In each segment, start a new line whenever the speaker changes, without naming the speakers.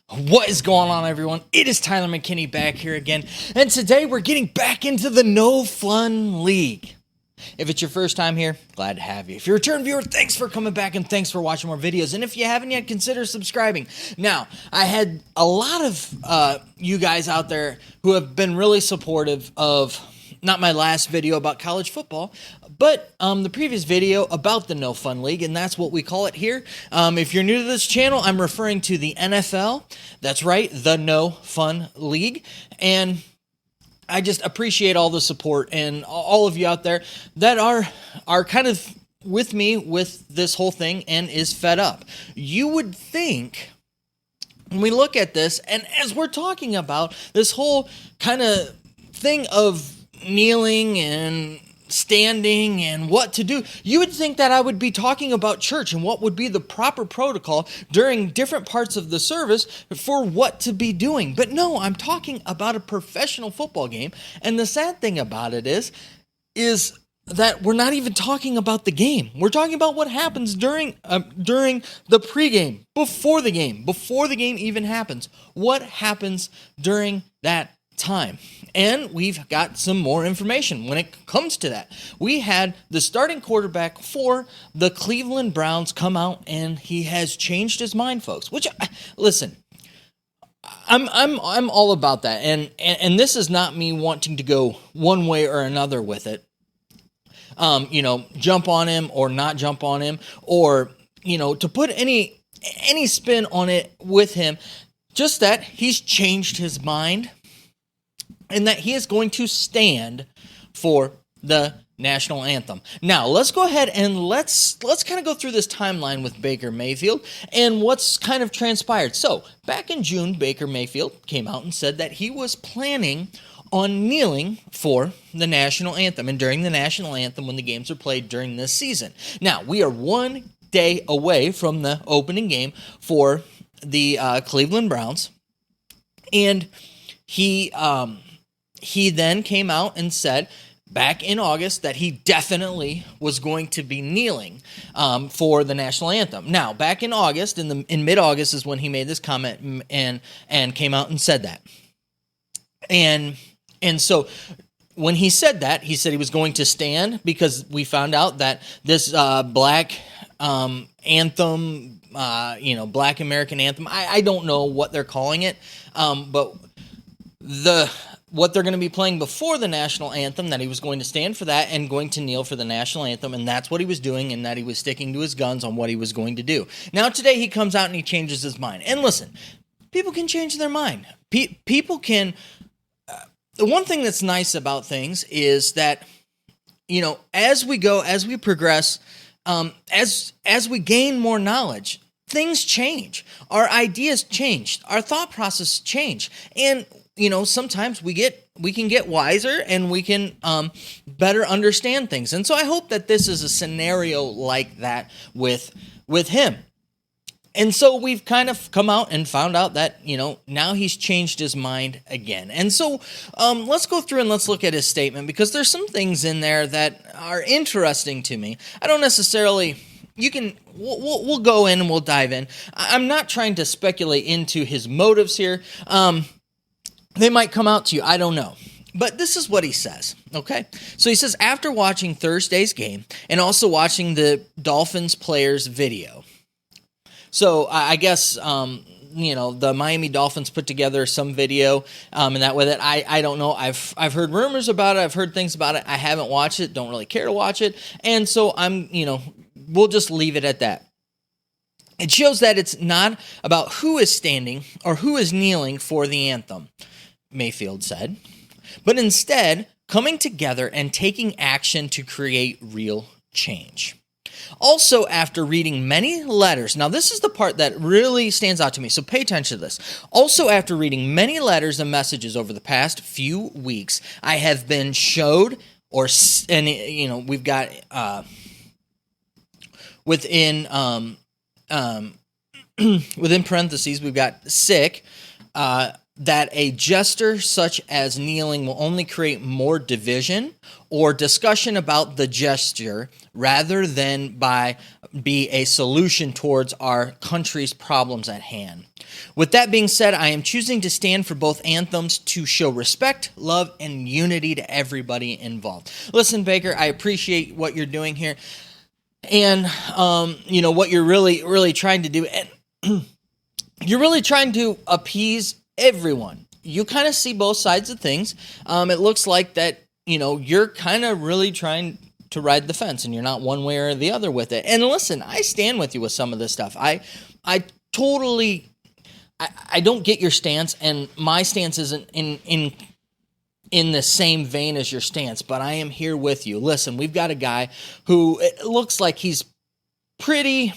What is going on, everyone? It is Tyler McKinney back here again, and today we're getting back into the No Fun League. If it's your first time here, glad to have you. If you're a return viewer, thanks for coming back and thanks for watching more videos. And if you haven't yet, consider subscribing. Now, I had a lot of you guys out there who have been really supportive of not my last video about college football, but the previous video about the No Fun League, and that's what we call it here. If you're new to this channel, I'm referring to the NFL. That's right, the No Fun League. And I just appreciate all the support and all of you out there that are kind of with me with this whole thing and is fed up. You would think, when we look at this, and as we're talking about this whole kind of thing of kneeling and standing and what to do, you would think that I would be talking about church and what would be the proper protocol during different parts of the service for what to be doing. But no, I'm talking about a professional football game. And the sad thing about it is that we're not even talking about the game. We're talking about what happens during the pregame, before the game even happens. What happens during that time? And we've got some more information when it comes to that. We had the starting quarterback for the Cleveland Browns come out, and he has changed his mind, folks. Which, listen, I'm all about that, and this is not me wanting to go one way or another with it. Jump on him or not jump on him, or to put any spin on it with him. Just that he's changed his mind, and that he is going to stand for the National Anthem. Now, let's go ahead and let's kind of go through this timeline with Baker Mayfield and what's kind of transpired. So, back in June, Baker Mayfield came out and said that he was planning on kneeling for the National Anthem, and during the National Anthem when the games are played during this season. Now, we are 1 day away from the opening game for the Cleveland Browns, and he then came out and said back in August that he definitely was going to be kneeling for the National Anthem. Now, back in August, in mid-August is when he made this comment and came out and said that. And so when he said that, he said he was going to stand because we found out that this black anthem, Black American anthem, I don't know what they're calling it, but what they're going to be playing before the National Anthem, that he was going to stand for that and going to kneel for the National Anthem, and that's what he was doing, and that he was sticking to his guns on what he was going to do. Now, today he comes out and he changes his mind. And listen, people can change their mind. People can... The one thing that's nice about things is that, as we progress, as we gain more knowledge, things change. Our ideas change. Our thought process change. And sometimes we can get wiser and we can better understand things. And so I hope that this is a scenario like that with him. And so we've kind of come out and found out that, now he's changed his mind again. And so let's go through and let's look at his statement, because there's some things in there that are interesting to me. I don't necessarily... We'll go in and we'll dive in. I'm not trying to speculate into his motives here. They might come out to you. I don't know. But this is what he says, okay? So he says, after watching Thursday's game and also watching the Dolphins players' video. So I guess, the Miami Dolphins put together some video in that way that I don't know. I've heard rumors about it. I've heard things about it. I haven't watched it. Don't really care to watch it. And so we'll just leave it at that. It shows that it's not about who is standing or who is kneeling for the anthem, Mayfield said, but instead coming together and taking action to create real change. Also, after reading many letters, now this is the part that really stands out to me, so pay attention to this. Also, after reading many letters and messages over the past few weeks, I have been showed, we've got within within parentheses, we've got sick, that a gesture such as kneeling will only create more division or discussion about the gesture rather than be a solution towards our country's problems at hand. With that being said, I am choosing to stand for both anthems to show respect, love, and unity to everybody involved. Listen, Baker, I appreciate what you're doing here, and what you're really trying to do, and you're really trying to appease everyone. You kind of see both sides of things. It looks like that, you're kind of really trying to ride the fence, and you're not one way or the other with it. And listen, I stand with you with some of this stuff. I totally, I don't get your stance, and my stance isn't in the same vein as your stance, but I am here with you. Listen, we've got a guy who it looks like he's pretty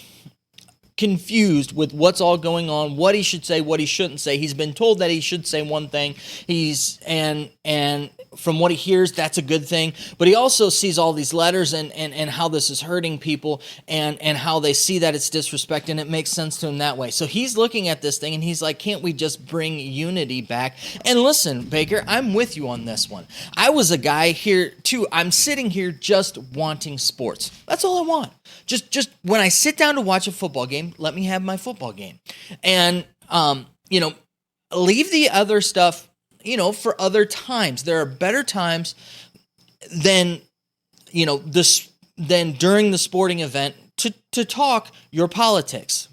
confused with what's all going on, what he should say, what he shouldn't say. He's been told that he should say one thing. And from what he hears, that's a good thing. But he also sees all these letters and how this is hurting people and how they see that it's disrespect, and it makes sense to him that way. So he's looking at this thing and he's like, can't we just bring unity back? And listen, Baker, I'm with you on this one. I was a guy here too. I'm sitting here just wanting sports. That's all I want. Just when I sit down to watch a football game, let me have my football game. And, leave the other stuff, for other times. There are better times than during the sporting event to talk your politics.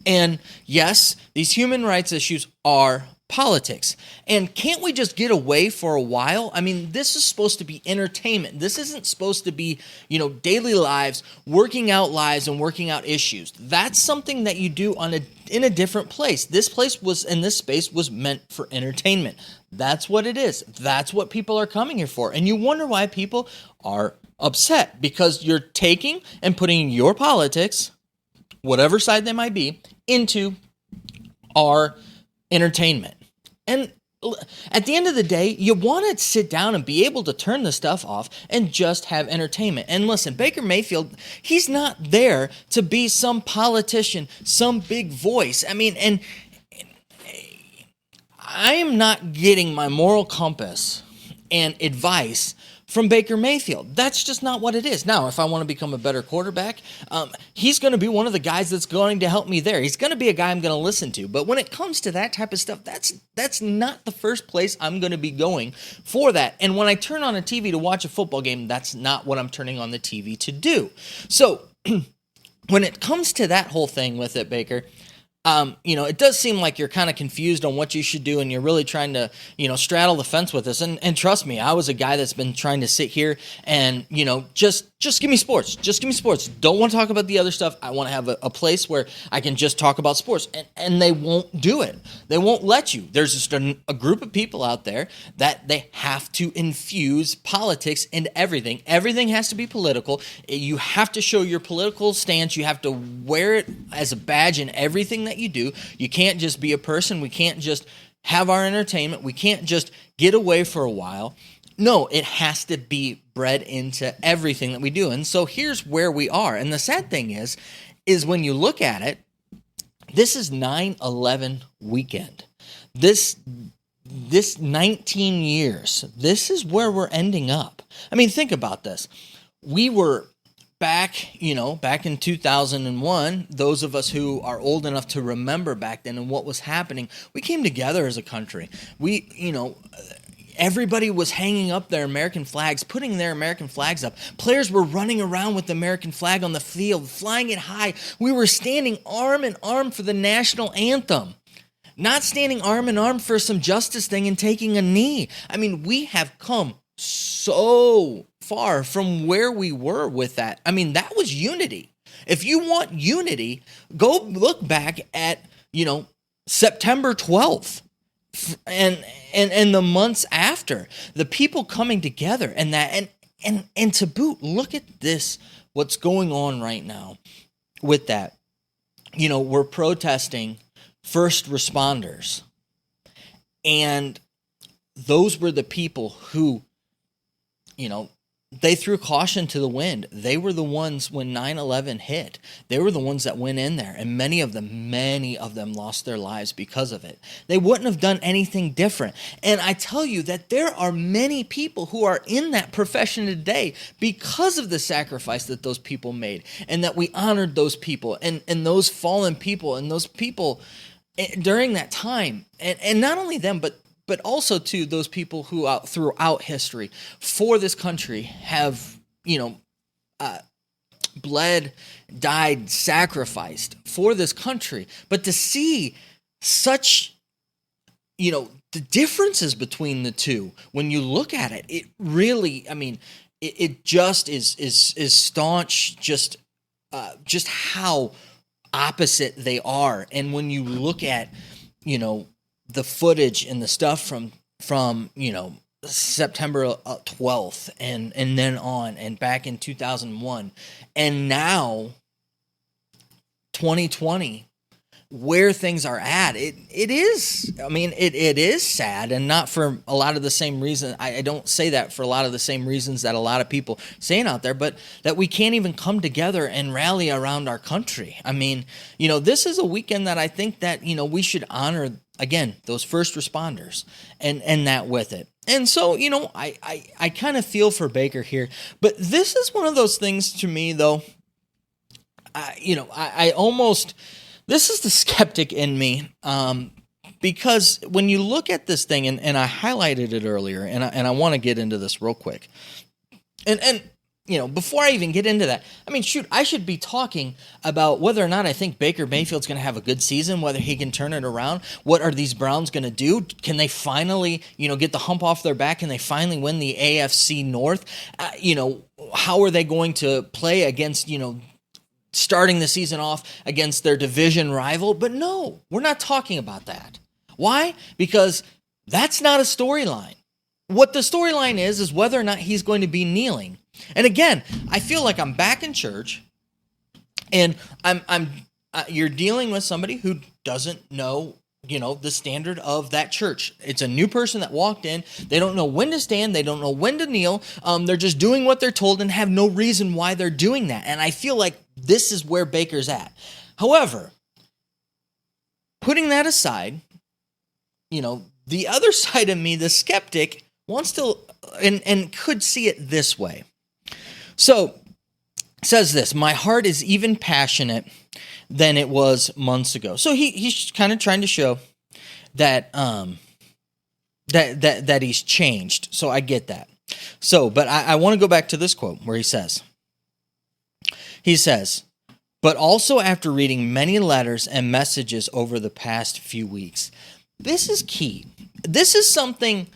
And yes, these human rights issues are politics. And can't we just get away for a while? I mean, this is supposed to be entertainment. This isn't supposed to be, daily lives, working out lives and working out issues. That's something that you do in a different place. This space was meant for entertainment. That's what it is. That's what people are coming here for. And you wonder why people are upset, because you're taking and putting your politics, whatever side they might be, into our entertainment. And at the end of the day, you want to sit down and be able to turn the stuff off and just have entertainment. And listen, Baker Mayfield, he's not there to be some politician, some big voice. I mean, and I am not getting my moral compass and advice from Baker Mayfield. That's just not what it is. Now, if I want to become a better quarterback, he's going to be one of the guys that's going to help me there. He's going to be a guy I'm going to listen to. But when it comes to that type of stuff, that's not the first place I'm going to be going for that. And when I turn on a TV to watch a football game, that's not what I'm turning on the TV to do. So when it comes to that whole thing with it, Baker, it does seem like you're kind of confused on what you should do, and you're really trying to, straddle the fence with this. And trust me, I was a guy that's been trying to sit here and, just give me sports. Just give me sports. Don't want to talk about the other stuff. I want to have a place where I can just talk about sports. And they won't do it. They won't let you. There's just a group of people out there that they have to infuse politics into everything. Everything has to be political. You have to show your political stance. You have to wear it as a badge in everything that you do. You can't just be a person. We can't just have our entertainment. We can't just get away for a while. No, it has to be bred into everything that we do. And so here's where we are. And the sad thing is when you look at it, this is 9/11 weekend. This 19 years, this is where we're ending up. I mean, think about this. We were back in 2001, those of us who are old enough to remember back then and what was happening, we came together as a country. Everybody was hanging up their American flags, putting their American flags up. Players were running around with the American flag on the field, flying it high. We were standing arm in arm for the national anthem, not standing arm in arm for some justice thing and taking a knee. I mean, we have come so far from where we were with that. I mean, that was unity. If you want unity, go look back at, September 12th. And the months after, the people coming together and that and to boot, look at this, what's going on right now with that. We're protesting first responders, and those were the people who they threw caution to the wind. They were the ones when 9/11 hit. They were the ones that went in there, and many of them lost their lives because of it. They wouldn't have done anything different. And I tell you that there are many people who are in that profession today because of the sacrifice that those people made, and that we honored those people and those fallen people and those people during that time. And not only them, but also to those people who throughout history for this country have, bled, died, sacrificed for this country. But to see such, the differences between the two, when you look at it, it really, it just is staunch, just how opposite they are. And when you look at, the footage and the stuff from September 12th and then on and back in 2001 and now 2020, where things are at, it is sad, and not for a lot of the same reason. I don't say that for a lot of the same reasons that a lot of people saying out there, but that we can't even come together and rally around our country. This is a weekend that I think that, we should honor, again, those first responders and that with it. And so, I kind of feel for Baker here, but this is one of those things to me, though, this is the skeptic in me, because when you look at this thing, and I highlighted it earlier, and I want to get into this real quick, and before I even get into that, I should be talking about whether or not I think Baker Mayfield's going to have a good season, whether he can turn it around. What are these Browns going to do? Can they finally, get the hump off their back? Can they finally win the AFC North? How are they going to play against, starting the season off against their division rival? But no, we're not talking about that. Why? Because that's not a storyline. What the storyline is whether or not he's going to be kneeling. And again, I feel like I'm back in church, and you're dealing with somebody who doesn't know, the standard of that church. It's a new person that walked in. They don't know when to stand. They don't know when to kneel. They're just doing what they're told and have no reason why they're doing that. And I feel like this is where Baker's at. However, putting that aside, the other side of me, the skeptic, wants to and could see it this way. So, it says this: my heart is even passionate than it was months ago. So he's kind of trying to show that that he's changed. So I get that. So, but I want to go back to this quote where he says, but also after reading many letters and messages over the past few weeks. This is key. This is something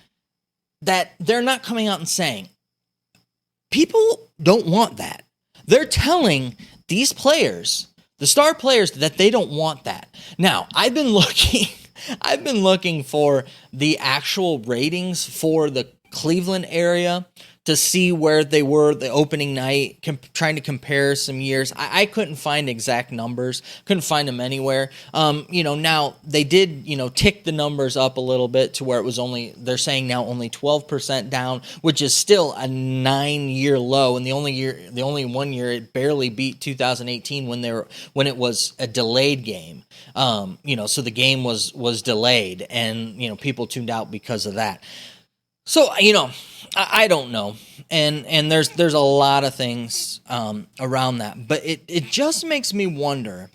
that they're not coming out and saying. People don't want that. They're telling these players, the star players, that they don't want that. Now, I've been looking for the actual ratings for the Cleveland area to see where they were the opening night, trying to compare some years. I couldn't find exact numbers, couldn't find them anywhere. Now they did, tick the numbers up a little bit to where it was they're saying now only 12% down, which is still a 9-year low. And the only 1 year it barely beat 2018 when it was a delayed game. So the game was delayed, and, people tuned out because of that. So, I don't know. And there's a lot of things around that. But it just makes me wonder,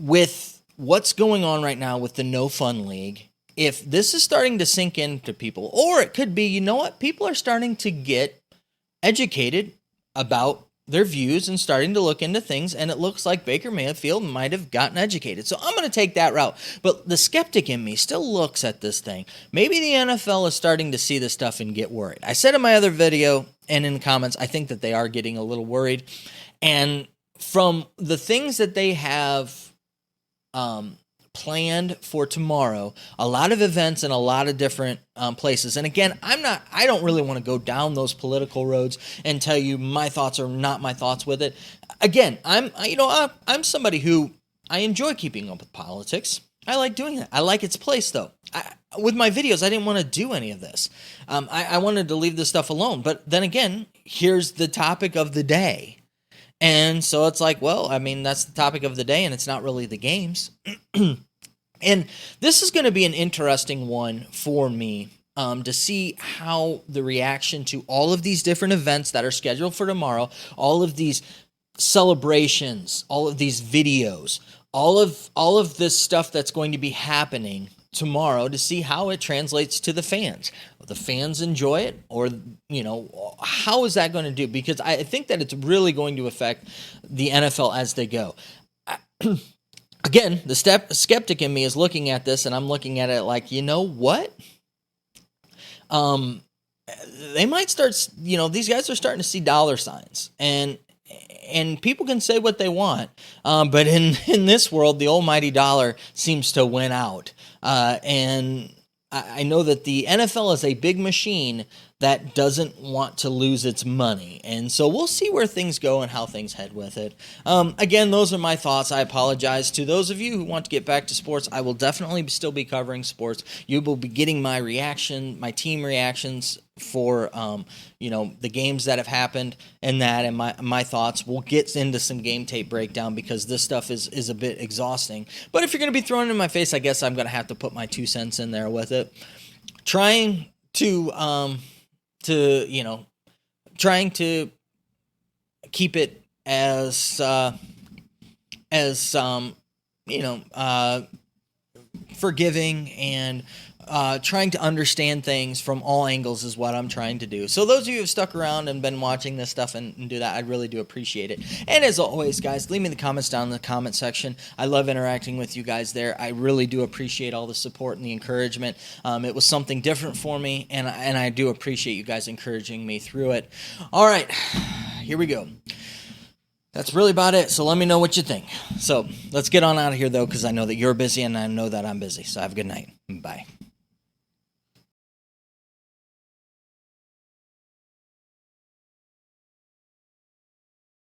with what's going on right now with the No Fun League, if this is starting to sink into people, or it could be, people are starting to get educated about their views and starting to look into things, and it looks like Baker Mayfield might have gotten educated. So I'm going to take that route. But the skeptic in me still looks at this thing. Maybe the NFL is starting to see this stuff and get worried. I said in my other video and in the comments, I think that they are getting a little worried. And from the things that they have planned for tomorrow, a lot of events in a lot of different places. And again, I don't really want to go down those political roads and tell you my thoughts are not my thoughts with it. Again, I'm somebody who I enjoy keeping up with politics. I like doing that. I like its place, though. With my videos, I didn't want to do any of this. I wanted to leave this stuff alone. But then again, here's the topic of the day. And so it's like, well, I mean, that's the topic of the day, and it's not really the games. And this is going to be an interesting one for me, to see how the reaction to all of these different events that are scheduled for tomorrow, all of these celebrations, all of these videos, all of this stuff that's going to be happening tomorrow, to see how it translates to the fans. Will the fans enjoy it, or how is that going to do? Because I think that it's really going to affect the NFL as they go. Again, the skeptic in me is looking at this, and I'm looking at it like, you know what? They might start. These guys are starting to see dollar signs, and people can say what they want, but in this world, the almighty dollar seems to win out. And I know that the NFL is a big machine that doesn't want to lose its money. And so we'll see where things go and how things head with it. Again, those are my thoughts. I apologize to those of you who want to get back to sports. I will definitely still be covering sports. You will be getting my team reactions for the games that have happened and my thoughts. We'll get into some game tape breakdown because this stuff is a bit exhausting. But if you're going to be throwing it in my face, I guess I'm going to have to put my 2 cents in there with it. Trying to keep it as forgiving and trying to understand things from all angles is what I'm trying to do. So those of you who have stuck around and been watching this stuff and do that, I really do appreciate it. And as always, guys, leave me the comments down in the comment section. I love interacting with you guys there. I really do appreciate all the support and the encouragement. It was something different for me, and I do appreciate you guys encouraging me through it. All right, here we go. That's really about it, so let me know what you think. So let's get on out of here, though, because I know that you're busy and I know that I'm busy. So have a good night. Bye.